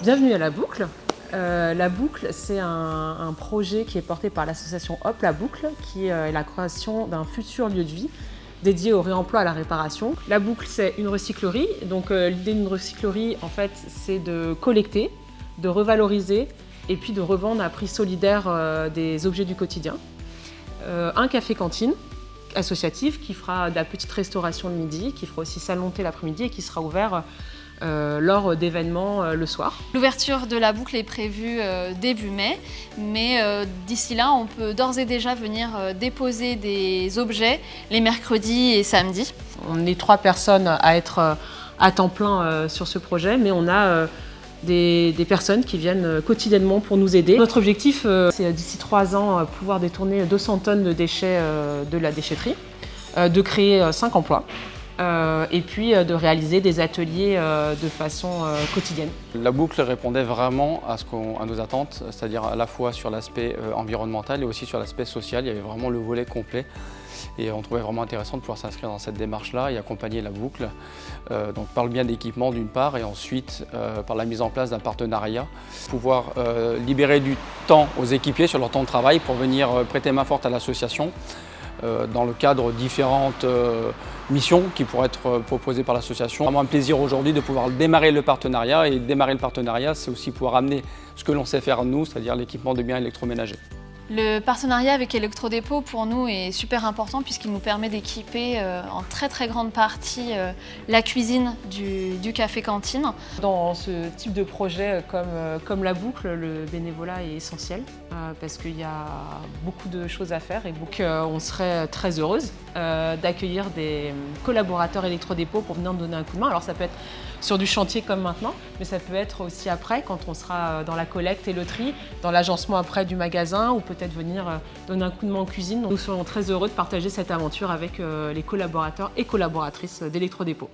Bienvenue à La Boucle. La Boucle, c'est un projet qui est porté par l'association Hop La Boucle, qui est la création d'un futur lieu de vie dédié au réemploi et à la réparation. La Boucle, c'est une recyclerie. Donc l'idée d'une recyclerie, en fait, c'est de collecter, de revaloriser et puis de revendre à prix solidaire des objets du quotidien. Un café-cantine associatif qui fera de la petite restauration le midi, qui fera aussi salon thé l'après-midi et qui sera ouvert lors d'événements le soir. L'ouverture de la boucle est prévue début mai, mais d'ici là, on peut d'ores et déjà venir déposer des objets les mercredis et samedis. On est 3 personnes à être à temps plein sur ce projet, mais on a des personnes qui viennent quotidiennement pour nous aider. Notre objectif, c'est d'ici 3 ans pouvoir détourner 200 tonnes de déchets de la déchetterie, de créer 5 emplois. Et puis de réaliser des ateliers de façon quotidienne. La boucle répondait vraiment à nos attentes, c'est-à-dire à la fois sur l'aspect environnemental et aussi sur l'aspect social. Il y avait vraiment le volet complet et on trouvait vraiment intéressant de pouvoir s'inscrire dans cette démarche-là et accompagner la boucle, donc par le bien d'équipement d'une part et ensuite par la mise en place d'un partenariat, pouvoir libérer du temps aux équipiers sur leur temps de travail pour venir prêter main forte à l'association. Dans le cadre de différentes missions qui pourraient être proposées par l'association. C'est vraiment un plaisir aujourd'hui de pouvoir démarrer le partenariat et démarrer le partenariat, c'est aussi pouvoir amener ce que l'on sait faire nous, c'est-à-dire l'équipement de biens électroménagers. Le partenariat avec Electrodépôt pour nous est super important puisqu'il nous permet d'équiper en très grande partie la cuisine du café-cantine. Dans ce type de projet comme la boucle, le bénévolat est essentiel parce qu'il y a beaucoup de choses à faire et donc on serait très heureuse d'accueillir des collaborateurs Electrodépôt pour venir nous donner un coup de main. Alors ça peut être sur du chantier comme maintenant, mais ça peut être aussi après quand on sera dans la collecte et le tri, dans l'agencement après du magasin ou peut-être venir donner un coup de main en cuisine. Nous serons très heureux de partager cette aventure avec les collaborateurs et collaboratrices d'Electrodépôt.